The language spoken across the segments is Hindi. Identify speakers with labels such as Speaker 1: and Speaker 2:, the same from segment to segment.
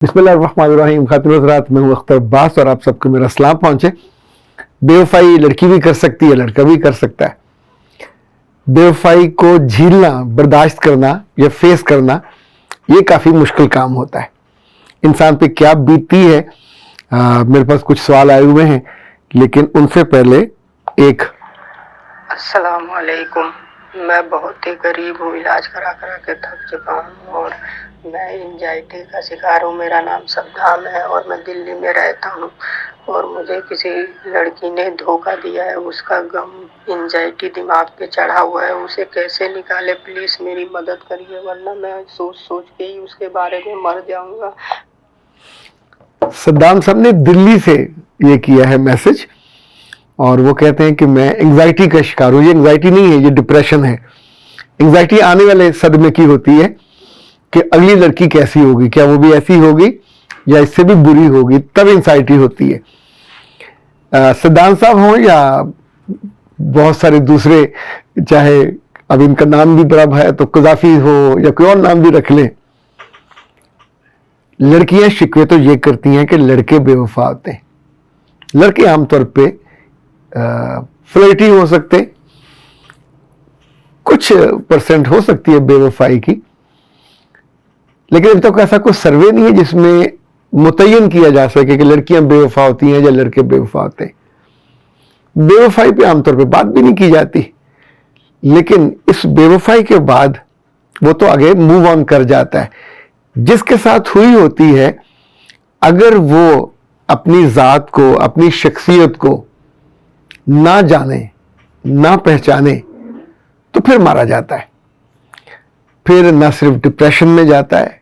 Speaker 1: बिस्मिल्लाहिर्रहमानिर्रहीम। खातिन-ए-हज़रात, मैं हूँ अख्तर अब्बास और आप सबको मेरा सलाम पहुँचे। बेवफाई लड़की भी कर सकती है, लड़का भी कर सकता है। बेवफाई को झेलना, बर्दाश्त करना या फेस करना, ये काफ़ी मुश्किल काम होता है। इंसान पे क्या बीतती है, मेरे पास कुछ सवाल आए हुए हैं, लेकिन उनसे पहले एक
Speaker 2: अस्सलाम वालेकुम। मैं बहुत ही गरीब हूँ, इलाज करा करा के थक चुका हूँ और मैं एंजाइटी का शिकार हूँ। मेरा नाम सद्दाम है और मैं दिल्ली में रहता हूँ और मुझे किसी लड़की ने धोखा दिया है। उसका गम, एंजाइटी दिमाग पे चढ़ा हुआ है। उसे कैसे निकाले, प्लीज़ मेरी मदद करिए, वरना मैं सोच सोच के ही उसके बारे में मर जाऊँगा।
Speaker 1: सद्दाम साहब ने दिल्ली से ये किया है मैसेज और वो कहते हैं कि मैं एंजाइटी का शिकार हूँ। ये एंजाइटी नहीं है, ये डिप्रेशन है। एंजाइटी आने वाले सदमे की होती है कि अगली लड़की कैसी होगी, क्या वो भी ऐसी होगी या इससे भी बुरी होगी, तब एंजाइटी होती है। सद्दाम साहब हों या बहुत सारे दूसरे, चाहे अब इनका नाम भी बड़ा है तो कज़ाफी हो या कोई और नाम भी रख लें, लड़कियां शिकवे तो ये करती हैं कि लड़के बेवफा होते हैं। लड़के आमतौर पे फ्लर्टी हो सकते, कुछ परसेंट हो सकती है बेवफाई की, लेकिन अब तक ऐसा कोई सर्वे नहीं है जिसमें मुतय्यन किया जा सके कि लड़कियां बेवफा होती हैं या लड़के बेवफा होते हैं। बेवफाई पे आमतौर पे बात भी नहीं की जाती, लेकिन इस बेवफाई के बाद वो तो आगे मूव ऑन कर जाता है। जिसके साथ हुई होती है, अगर वो अपनी ज़ात को, अपनी शख्सियत को ना जाने, ना पहचाने, तो फिर मारा जाता है। फिर ना सिर्फ डिप्रेशन में जाता है,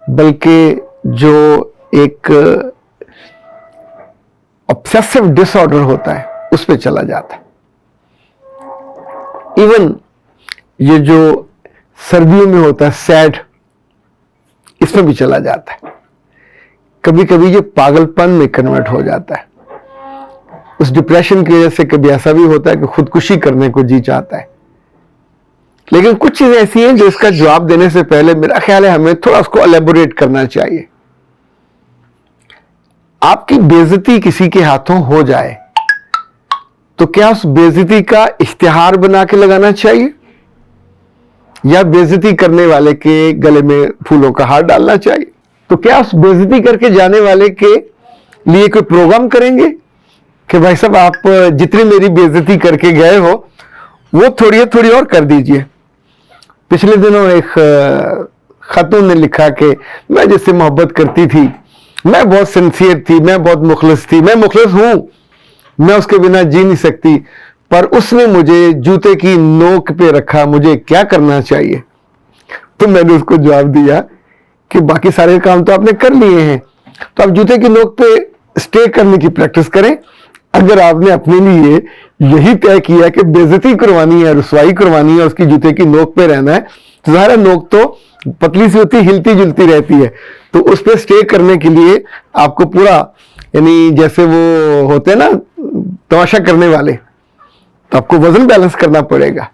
Speaker 1: बल्कि जो एक ऑब्सेसिव डिसऑर्डर होता है उस पर चला जाता है। इवन ये जो सर्दियों में होता है सैड, इसमें भी चला जाता है। कभी कभी ये पागलपन में कन्वर्ट हो जाता है। उस डिप्रेशन की वजह से कभी ऐसा भी होता है कि खुदकुशी करने को जी चाहता है। लेकिन कुछ चीजें ऐसी हैं जो इसका जवाब देने से पहले मेरा ख्याल है हमें थोड़ा उसको एलेबोरेट करना चाहिए। आपकी बेइज्जती किसी के हाथों हो जाए तो क्या उस बेइज्जती का इश्तिहार बना के लगाना चाहिए या बेइज्जती करने वाले के गले में फूलों का हार डालना चाहिए? तो क्या उस बेइज्जती करके जाने वाले के लिए कोई प्रोग्राम करेंगे कि भाई साहब आप जितनी मेरी बेइज्जती करके गए हो वो थोड़ी और कर दीजिए। पिछले दिनों एक खातून ने लिखा कि मैं जिससे मोहब्बत करती थी, मैं बहुत सिंसियर थी, मैं बहुत मुखलिस थी, मैं मुखलिस हूं, मैं उसके बिना जी नहीं सकती, पर उसने मुझे जूते की नोक पे रखा, मुझे क्या करना चाहिए? तो मैंने उसको जवाब दिया कि बाकी सारे काम तो आपने कर लिए हैं, तो आप जूते की नोक पे स्टे करने की प्रैक्टिस करें। अगर आपने अपने लिए यही तय किया कि बेइज्जती करवानी है, रुसवाई करवानी है, उसकी जूते की नोक पे रहना है, तो ज़ाहिर नोक तो पतली सी होती, हिलती जुलती रहती है, तो उस पर स्टे करने के लिए आपको पूरा, यानी जैसे वो होते हैं ना तमाशा करने वाले, तो आपको वजन बैलेंस करना पड़ेगा।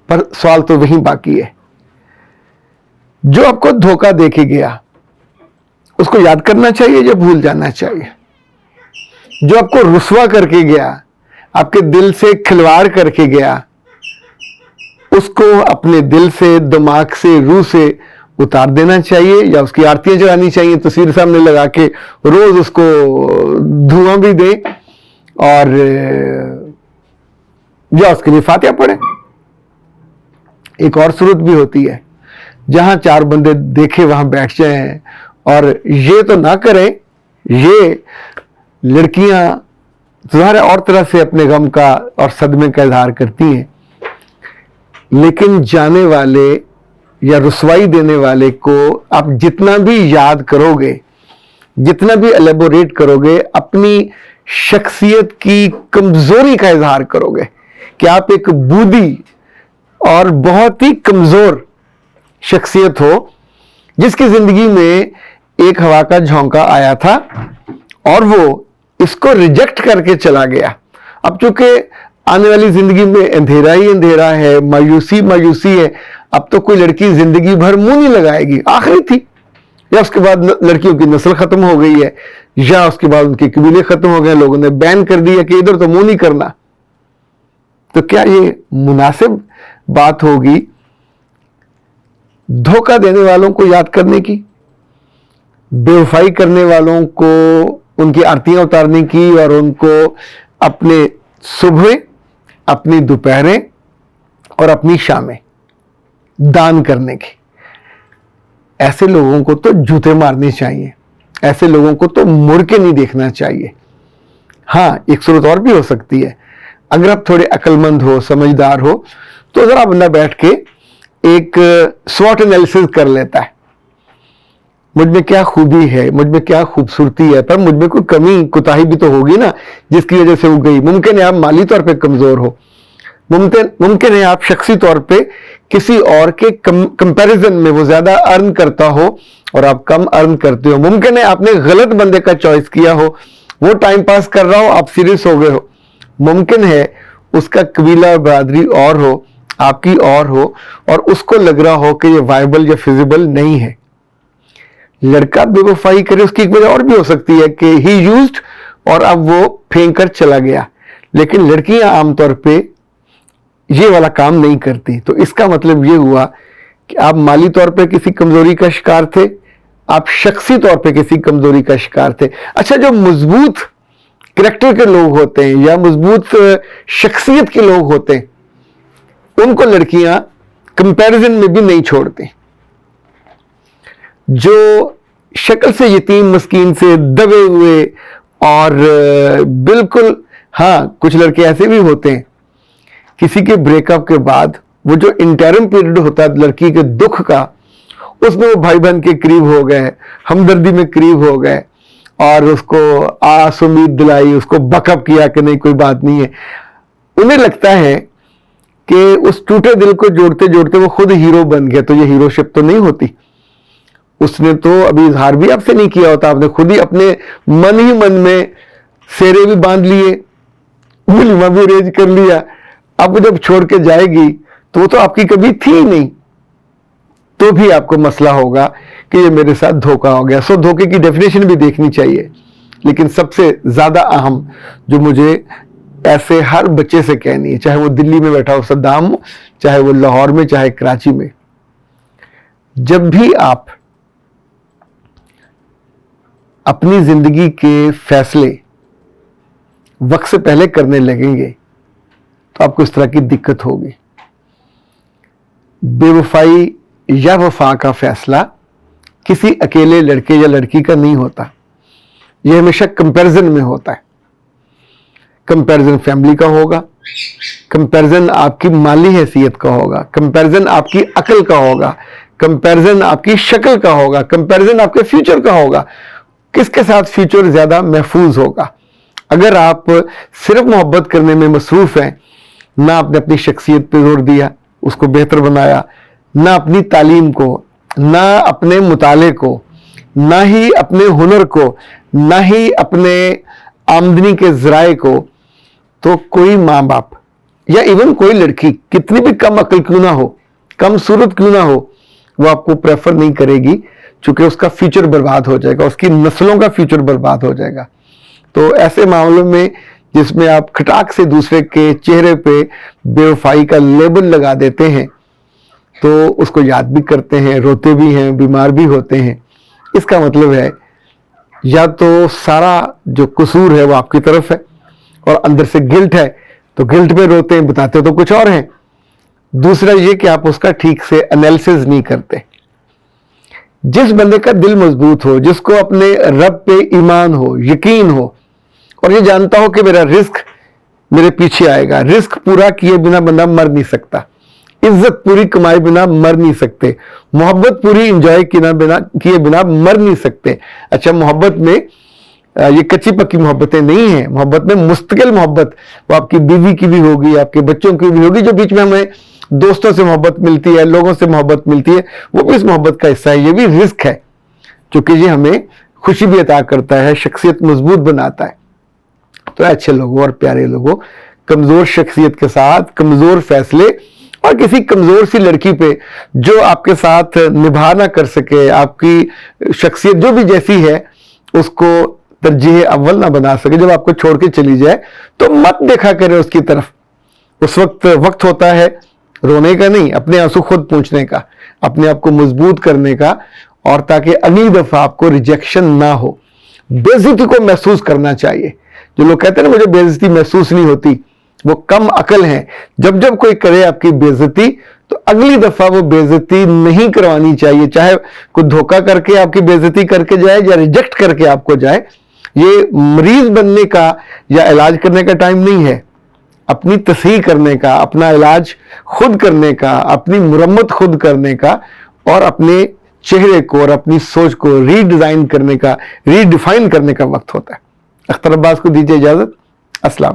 Speaker 1: पर सवाल तो वही बाकी है, जो आपको धोखा दे के गया उसको याद करना चाहिए या भूल जाना चाहिए? जो आपको रुसवा करके गया, आपके दिल से खिलवाड़ करके गया, उसको अपने दिल से, दिमाग से, रूह से उतार देना चाहिए या उसकी आरतियां जलानी चाहिए, तस्वीर सामने लगा के रोज उसको धुआं भी दे और या उसके लिए फातिहा पढ़े। एक और सूरत भी होती है जहां चार बंदे देखे वहां बैठ जाएं और ये तो ना करें। ये लड़कियां ज़ाहिर और तरह से अपने गम का और सदमे का इजहार करती हैं, लेकिन जाने वाले या रुसवाई देने वाले को आप जितना भी याद करोगे, जितना भी एलेबोरेट करोगे, अपनी शख्सियत की कमजोरी का इजहार करोगे कि आप एक बूढ़ी और बहुत ही कमजोर शख्सियत हो जिसकी जिंदगी में एक हवा का झोंका आया था और वो इसको रिजेक्ट करके चला गया। अब चूंकि आने वाली जिंदगी में अंधेरा ही अंधेरा है, मायूसी मायूसी है, अब तो कोई लड़की जिंदगी भर मुंह नहीं लगाएगी। आखिरी थी, या उसके बाद लड़कियों की नस्ल खत्म हो गई है, या उसके बाद उनके कबीले खत्म हो गए, लोगों ने बैन कर दिया कि इधर तो मुंह नहीं करना। तो क्या ये मुनासिब बात होगी धोखा देने वालों को याद करने की, बेवफाई करने वालों को उनकी आरतियां उतारने की, और उनको अपने सुबह, अपनी दोपहरें और अपनी शामें दान करने की? ऐसे लोगों को तो जूते मारने चाहिए, ऐसे लोगों को तो मुड़ के नहीं देखना चाहिए। हाँ, एक सूरत और भी हो सकती है, अगर आप थोड़े अक्लमंद हो, समझदार हो, तो जरा बंदा बैठ के एक स्वॉट एनालिसिस कर लेता है, मुझ में क्या खूबी है, मुझ में क्या खूबसूरती है, पर मुझ में कोई कमी कुताही भी तो होगी ना जिसकी वजह से वो गई। मुमकिन है आप माली तौर पे कमजोर हो, मुमकिन है आप शख्सी तौर पे किसी और के कंपैरिजन में वो ज्यादा अर्न करता हो और आप कम अर्न करते हो। मुमकिन है आपने गलत बंदे का चॉइस किया हो, वो टाइम पास कर रहा हो, आप सीरियस हो गए हो। मुमकिन है उसका कबीला बरादरी और हो, आपकी और हो, और उसको लग रहा हो कि ये वायबल या फिजिबल नहीं है। लड़का बेवफाई करे, उसकी एक वजह और भी हो सकती है कि ही यूज्ड और अब वो फेंक कर चला गया, लेकिन लड़कियां आमतौर पे ये वाला काम नहीं करती। तो इसका मतलब ये हुआ कि आप माली तौर पे किसी कमजोरी का शिकार थे, आप शख्सी तौर पे किसी कमजोरी का शिकार थे। अच्छा, जो मजबूत कैरेक्टर के लोग होते हैं या मजबूत शख्सियत के लोग होते हैं, उनको लड़कियां कंपैरिजन में भी नहीं छोड़ती। जो शक्ल से यतीम मस्कीन से दबे हुए और बिल्कुल, हाँ कुछ लड़के ऐसे भी होते हैं, किसी के ब्रेकअप के बाद वो जो इंटरम पीरियड होता है लड़की के दुख का, उसमें वो भाई बहन के करीब हो गए, हमदर्दी में करीब हो गए और उसको आस उम्मीद दिलाई, उसको बकअप किया कि नहीं कोई बात नहीं है। उन्हें लगता है कि उस टूटे दिल को जोड़ते जोड़ते वो खुद हीरो बन गया। तो ये हीरोशिप तो नहीं होती। उसने तो अभी इजहार भी आपसे नहीं किया होता, आपने खुद ही अपने मन ही मन में सेरे भी बांध लिए, वलीमा भी अरेंज कर लिया। अब वो जब छोड़ के जाएगी तो वो तो आपकी कभी थी ही नहीं, तो भी आपको मसला होगा कि ये मेरे साथ धोखा हो गया। सो धोखे की डेफिनेशन भी देखनी चाहिए। लेकिन सबसे ज्यादा अहम जो मुझे ऐसे हर बच्चे से कहनी है, चाहे वो दिल्ली में बैठा हो सद्दाम हो, चाहे वो लाहौर में, चाहे कराची में, जब भी आप अपनी जिंदगी के फैसले वक्त से पहले करने लगेंगे तो आपको इस तरह की दिक्कत होगी। बेवफाई या वफा का फैसला किसी अकेले लड़के या लड़की का नहीं होता, यह हमेशा कंपैरिजन में होता है। कंपैरिजन फैमिली का होगा, कंपैरिजन आपकी माली हैसियत का होगा, कंपैरिजन आपकी अकल का होगा, कंपैरिजन आपकी शक्ल का होगा, कंपैरिजन आपके फ्यूचर का होगा। किसके साथ फ्यूचर ज्यादा महफूज होगा? अगर आप सिर्फ मोहब्बत करने में मसरूफ हैं, ना आपने अपनी शख्सियत पे जोर दिया, उसको बेहतर बनाया, ना अपनी तालीम को, ना अपने मुताले को, ना ही अपने हुनर को, ना ही अपने आमदनी के जराए को, तो कोई माँ बाप या इवन कोई लड़की कितनी भी कम अकल क्यों ना हो, कम सूरत क्यों ना हो, वो आपको प्रेफर नहीं करेगी, क्योंकि उसका फ्यूचर बर्बाद हो जाएगा, उसकी नस्लों का फ्यूचर बर्बाद हो जाएगा। तो ऐसे मामलों में जिसमें आप खटाक से दूसरे के चेहरे पे बेवफाई का लेबल लगा देते हैं, तो उसको याद भी करते हैं, रोते भी हैं, बीमार भी होते हैं। इसका मतलब है या तो सारा जो कसूर है वो आपकी तरफ है और अंदर से गिल्ट है, तो गिल्ट पे रोते हैं, बताते तो कुछ और हैं। दूसरा ये कि आप उसका ठीक से एनालिसिस नहीं करते। जिस बंदे का दिल मजबूत हो, जिसको अपने रब पे ईमान हो, यकीन हो, और ये जानता हो कि मेरा रिस्क मेरे पीछे आएगा, रिस्क पूरा किए बिना बंदा मर नहीं सकता, इज्जत पूरी कमाए बिना मर नहीं सकते, मोहब्बत पूरी इंजॉय किए बिना मर नहीं सकते। अच्छा, मोहब्बत में ये कच्ची पक्की मोहब्बतें नहीं है, मोहब्बत में मुस्तकिल मोहब्बत, वो आपकी बीवी की भी होगी, आपके बच्चों की भी होगी, जो बीच में हमें दोस्तों से मोहब्बत मिलती है, लोगों से मोहब्बत मिलती है, वो भी इस मोहब्बत का हिस्सा है। ये भी रिस्क है, क्योंकि ये हमें खुशी भी अता करता है, शख्सियत मजबूत बनाता है। तो अच्छे लोगों और प्यारे लोगों, कमजोर शख्सियत के साथ कमजोर फैसले और किसी कमजोर सी लड़की पे जो आपके साथ निभा ना कर सके, आपकी शख्सियत जो भी जैसी है उसको तरजीह अव्वल ना बना सके, जब आपको छोड़ के चली जाए तो मत देखा करें उसकी तरफ। उस वक्त होता है रोने का नहीं, अपने आंसू खुद पूंछने का, अपने आप को मजबूत करने का, और ताकि अगली दफा आपको रिजेक्शन ना हो। बेइज्जती को महसूस करना चाहिए। जो लोग कहते हैं ना मुझे बेइज्जती महसूस नहीं होती, वो कम अकल हैं। जब जब कोई करे आपकी बेइज्जती तो अगली दफा वो बेइज्जती नहीं करवानी चाहिए, चाहे कोई धोखा करके आपकी बेइज्जती करके जाए या रिजेक्ट करके आपको जाए। ये मरीज बनने का या इलाज करने का टाइम नहीं है, अपनी तसहीह करने का, अपना इलाज खुद करने का, अपनी मुरम्मत खुद करने का, और अपने चेहरे को और अपनी सोच को रीडिजाइन करने का, रीडिफाइन करने का वक्त होता है। अख्तर अब्बास को दीजिए इजाजत। अस्सलाम।